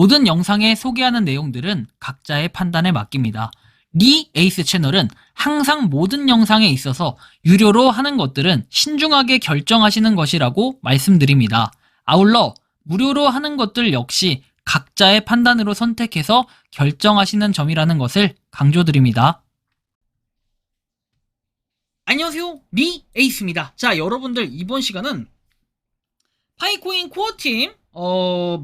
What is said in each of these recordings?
모든 영상에 소개하는 내용들은 각자의 판단에 맡깁니다. 리 에이스 채널은 항상 모든 영상에 있어서 유료로 하는 것들은 신중하게 결정하시는 것이라고 말씀드립니다. 아울러 무료로 하는 것들 역시 각자의 판단으로 선택해서 결정하시는 점이라는 것을 강조드립니다. 안녕하세요, 미 에이스입니다. 자, 여러분들 이번 시간은 파이코인 코어팀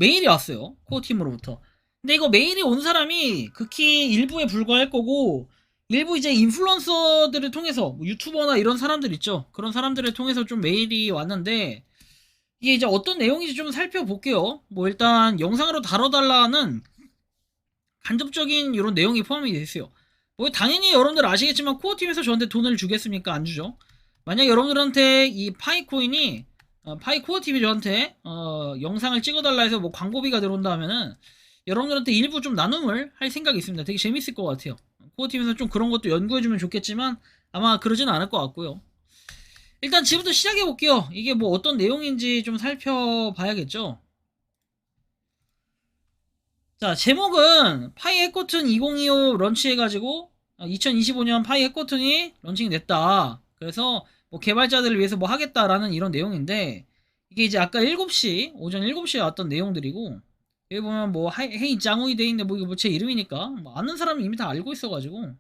메일이 왔어요. 코어팀으로부터. 근데 이거 메일이 온 사람이 극히 일부에 불과할 거고, 일부 이제 인플루언서들을 통해서 뭐 유튜버나 이런 사람들 있죠. 그런 사람들을 통해서 좀 메일이 왔는데, 이게 이제 어떤 내용인지 좀 살펴볼게요. 뭐 일단 영상으로 다뤄달라는 간접적인 이런 내용이 포함이 되어 있어요. 뭐 당연히 여러분들 아시겠지만 코어팀에서 저한테 돈을 주겠습니까? 안 주죠. 만약 여러분들한테 이 파이코인이 파이코어팀이 저한테 영상을 찍어달라 해서 뭐 광고비가 들어온다 하면은 여러분들한테 일부 좀 나눔을 할 생각이 있습니다. 되게 재밌을 것 같아요. 코어팀에서 좀 그런 것도 연구해주면 좋겠지만 아마 그러지는 않을 것 같고요. 일단 지금부터 시작해 볼게요. 이게 뭐 어떤 내용인지 좀 살펴봐야겠죠. 자, 제목은 파이 해커톤 2025 런치해가지고 2025년 파이 해커톤이 런칭이 됐다. 그래서 뭐 개발자들을 위해서 뭐 하겠다라는 이런 내용인데, 이게 이제 아까 7시 오전 7시에 왔던 내용들이고, 여기 보면 뭐 헤이 짱우이 돼 있는데 뭐 이거 뭐 제 이름이니까 뭐 아는 사람은 이미 다 알고 있어가지고.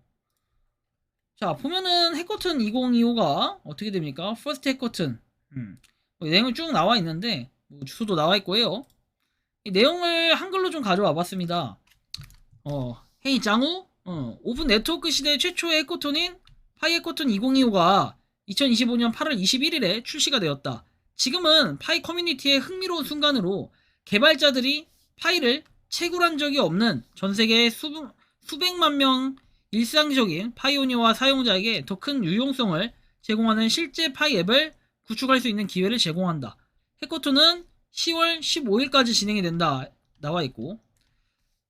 자, 보면은 해커톤 2025가 어떻게 됩니까? 퍼스트 해커톤 뭐 내용이 쭉 나와 있는데 뭐 주소도 나와 있고 해요. 이 내용을 한글로 좀 가져와 봤습니다. 헤이 짱우, 오픈 네트워크 시대 최초의 해커톤인 파이 해커톤 2025가 2025년 8월 21일에 출시가 되었다. 지금은 파이 커뮤니티의 흥미로운 순간으로 개발자들이 파이를 채굴한 적이 없는 전 세계 수백만 명 일상적인 파이오니어 사용자에게 더 큰 유용성을 제공하는 실제 파이 앱을 구축할 수 있는 기회를 제공한다. 해커톤은 10월 15일까지 진행이 된다 나와 있고,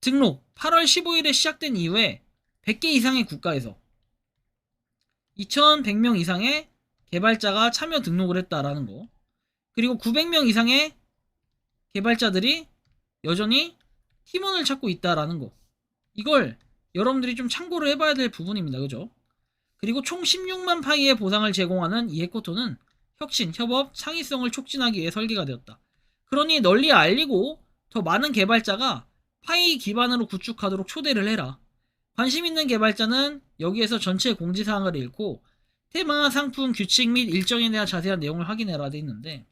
등록 8월 15일에 시작된 이후에 100개 이상의 국가에서 2100명 이상의 개발자가 참여 등록을 했다라는 거, 그리고 900명 이상의 개발자들이 여전히 팀원을 찾고 있다라는 거, 이걸 여러분들이 좀 참고를 해봐야 될 부분입니다. 그죠? 그리고 총 16만 파이의 보상을 제공하는 이 해커톤은 혁신, 협업, 창의성을 촉진하기 위해 설계가 되었다. 그러니 널리 알리고 더 많은 개발자가 파이 기반으로 구축하도록 초대를 해라. 관심 있는 개발자는 여기에서 전체 공지사항을 읽고 테마, 상품, 규칙 및 일정에 대한 자세한 내용을 확인해라 돼 있는데,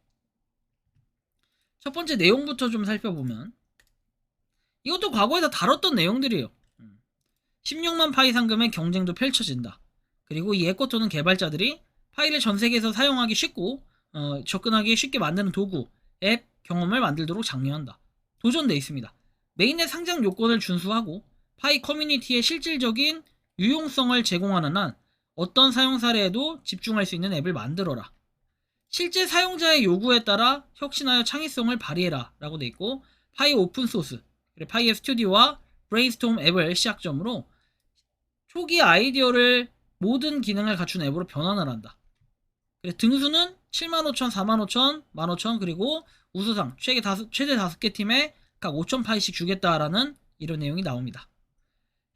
첫 번째 내용부터 좀 살펴보면 이것도 과거에서 다뤘던 내용들이에요. 16만 파이 상금의 경쟁도 펼쳐진다. 그리고 이 해커톤은 개발자들이 파이를 전 세계에서 사용하기 쉽고 접근하기 쉽게 만드는 도구, 앱, 경험을 만들도록 장려한다. 도전돼 있습니다. 메인넷 상장 요건을 준수하고 파이 커뮤니티의 실질적인 유용성을 제공하는 한 어떤 사용 사례에도 집중할 수 있는 앱을 만들어라. 실제 사용자의 요구에 따라 혁신하여 창의성을 발휘해라 라고 돼 있고, 파이 오픈소스, 그리고 파이의 스튜디오와 브레인스톰 앱을 시작점으로 초기 아이디어를 모든 기능을 갖춘 앱으로 변환을 한다. 등수는 75,000, 45,000, 15,000, 그리고 우수상 최대 5개 팀에 각 5,000파이씩 주겠다라는 이런 내용이 나옵니다.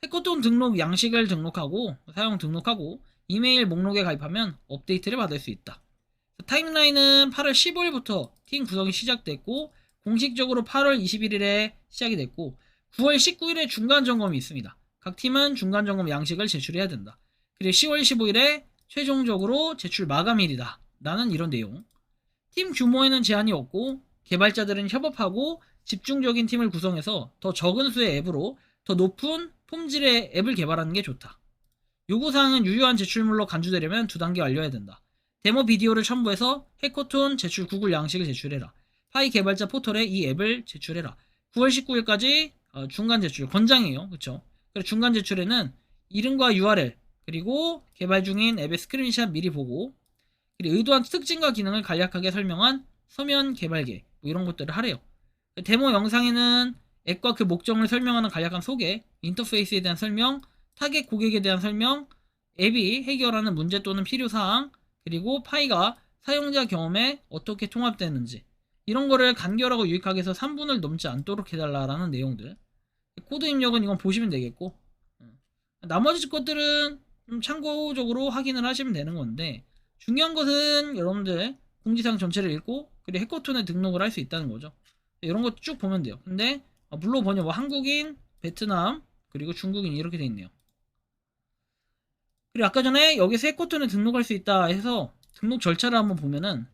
해커톤 등록 양식을 등록하고 사용 등록하고 이메일 목록에 가입하면 업데이트를 받을 수 있다. 타임라인은 8월 15일부터 팀 구성이 시작됐고 공식적으로 8월 21일에 시작이 됐고 9월 19일에 중간 점검이 있습니다. 각 팀은 중간 점검 양식을 제출해야 된다. 그리고 10월 15일에 최종적으로 제출 마감일이다 라는 이런 내용. 팀 규모에는 제한이 없고 개발자들은 협업하고 집중적인 팀을 구성해서 더 적은 수의 앱으로 더 높은 품질의 앱을 개발하는 게 좋다. 요구사항은 유효한 제출물로 간주되려면 2단계 완료해야 된다. 데모 비디오를 첨부해서 해커톤 제출 구글 양식을 제출해라. 파이 개발자 포털에 이 앱을 제출해라. 9월 19일까지 중간 제출 권장이에요. 그쵸? 그리고 중간 제출에는 이름과 URL 그리고 개발 중인 앱의 스크린샷 미리 보고, 그리고 의도한 특징과 기능을 간략하게 설명한 서면 개발계 뭐 이런 것들을 하래요. 데모 영상에는 앱과 그 목적을 설명하는 간략한 소개, 인터페이스에 대한 설명, 타겟 고객에 대한 설명, 앱이 해결하는 문제 또는 필요사항, 그리고 파이가 사용자 경험에 어떻게 통합되는지, 이런 거를 간결하고 유익하게 해서 3분을 넘지 않도록 해달라라는 내용들. 코드 입력은 이건 보시면 되겠고, 나머지 것들은 좀 참고적으로 확인을 하시면 되는 건데, 중요한 것은 여러분들 공지사항 전체를 읽고 그리고 해커톤에 등록을 할 수 있다는 거죠. 이런 거 쭉 보면 돼요. 근데 물로 번역 뭐 한국인, 베트남, 그리고 중국인 이렇게 돼 있네요. 그리고 아까 전에 여기서 해커톤에 등록할 수 있다 해서 등록 절차를 한번 보면은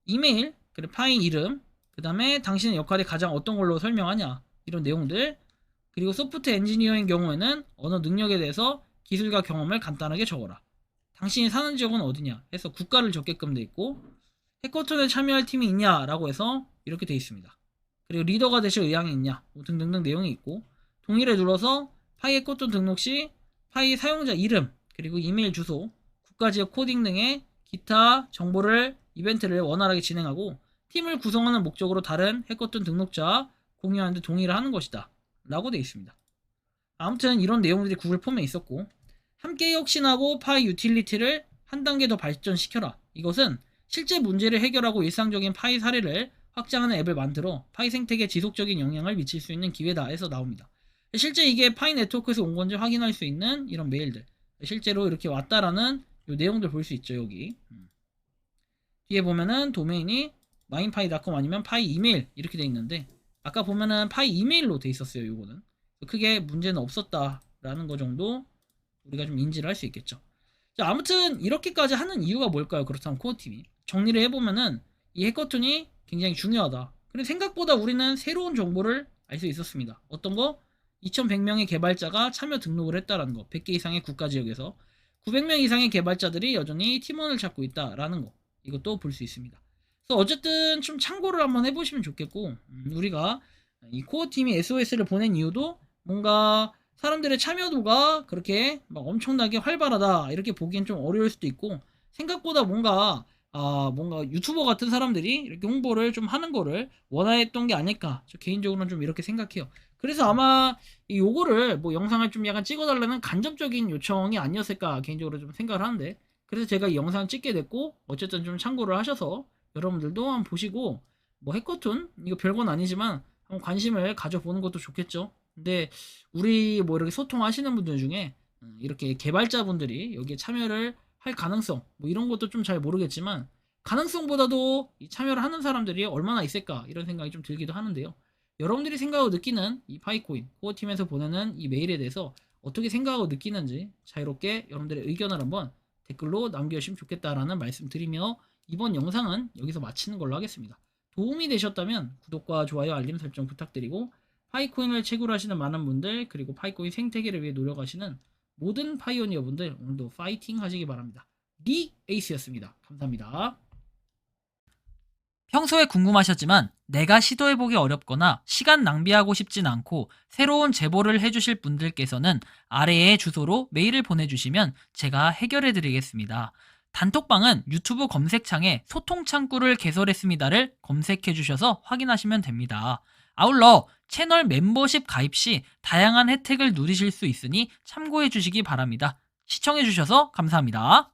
이메일, 그리고 파일 이름, 그 다음에 당신의 역할이 가장 어떤 걸로 설명하냐 이런 내용들, 그리고 소프트 엔지니어인 경우에는 언어 능력에 대해서 기술과 경험을 간단하게 적어라. 당신이 사는 지역은 어디냐 해서 국가를 적게끔 돼 있고, 해커톤에 참여할 팀이 있냐라고 해서 이렇게 돼 있습니다. 그리고 리더가 되실 의향이 있냐 뭐 등등등 내용이 있고, 동의를 눌러서 파이 해커톤 등록 시 파이 사용자 이름, 그리고 이메일 주소, 국가 지역 코딩 등의 기타 정보를 이벤트를 원활하게 진행하고 팀을 구성하는 목적으로 다른 해커톤 등록자 공유하는데 동의를 하는 것이다 라고 되어 있습니다. 아무튼 이런 내용들이 구글 폼에 있었고, 함께 혁신하고 파이 유틸리티를 한 단계 더 발전시켜라. 이것은 실제 문제를 해결하고 일상적인 파이 사례를 확장하는 앱을 만들어 파이 생태계에 지속적인 영향을 미칠 수 있는 기회다 해서 나옵니다. 실제 이게 파이 네트워크에서 온 건지 확인할 수 있는 이런 메일들, 실제로 이렇게 왔다라는 요 내용들 볼 수 있죠. 여기 뒤에 보면은 도메인이 마인파이.com 아니면 파이 이메일 이렇게 돼 있는데, 아까 보면은 파이 이메일로 돼 있었어요. 요거는 크게 문제는 없었다라는 거 정도 우리가 좀 인지를 할 수 있겠죠. 자, 아무튼 이렇게까지 하는 이유가 뭘까요? 그렇다면 코어팀이 정리를 해보면은 이 해커톤이 굉장히 중요하다. 그리고 생각보다 우리는 새로운 정보를 알 수 있었습니다. 어떤 거? 2100명의 개발자가 참여 등록을 했다라는 거, 100개 이상의 국가 지역에서 900명 이상의 개발자들이 여전히 팀원을 찾고 있다라는 거, 이것도 볼 수 있습니다. 그래서 어쨌든 좀 참고를 한번 해보시면 좋겠고, 우리가 이 코어팀이 SOS를 보낸 이유도 뭔가 사람들의 참여도가 그렇게 막 엄청나게 활발하다 이렇게 보기엔 좀 어려울 수도 있고, 생각보다 뭔가 유튜버 같은 사람들이 이렇게 홍보를 좀 하는 거를 원하였던 게 아닐까, 저 개인적으로는 좀 이렇게 생각해요. 그래서 아마 요거를 뭐 영상을 좀 약간 찍어달라는 간접적인 요청이 아니었을까 개인적으로 좀 생각을 하는데, 그래서 제가 이 영상을 찍게 됐고, 어쨌든 좀 참고를 하셔서 여러분들도 한번 보시고, 뭐 해커톤 이거 별건 아니지만 한번 관심을 가져보는 것도 좋겠죠. 근데 우리 뭐 이렇게 소통하시는 분들 중에 이렇게 개발자분들이 여기에 참여를 할 가능성 뭐 이런 것도 좀 잘 모르겠지만, 가능성보다도 이 참여를 하는 사람들이 얼마나 있을까 이런 생각이 좀 들기도 하는데요. 여러분들이 생각하고 느끼는 이 파이코인 코어팀에서 보내는 이 메일에 대해서 어떻게 생각하고 느끼는지 자유롭게 여러분들의 의견을 한번 댓글로 남겨주시면 좋겠다라는 말씀 드리며, 이번 영상은 여기서 마치는 걸로 하겠습니다. 도움이 되셨다면 구독과 좋아요, 알림 설정 부탁드리고, 파이코인을 채굴 하시는 많은 분들, 그리고 파이코인 생태계를 위해 노력하시는 모든 파이오니어 분들, 오늘도 파이팅 하시기 바랍니다. 리 에이스였습니다. 감사합니다. 평소에 궁금하셨지만 내가 시도해보기 어렵거나 시간 낭비하고 싶진 않고 새로운 제보를 해주실 분들께서는 아래의 주소로 메일을 보내주시면 제가 해결해드리겠습니다. 단톡방은 유튜브 검색창에 소통창구를 개설했습니다를 검색해주셔서 확인하시면 됩니다. 아울러 채널 멤버십 가입 시 다양한 혜택을 누리실 수 있으니 참고해주시기 바랍니다. 시청해주셔서 감사합니다.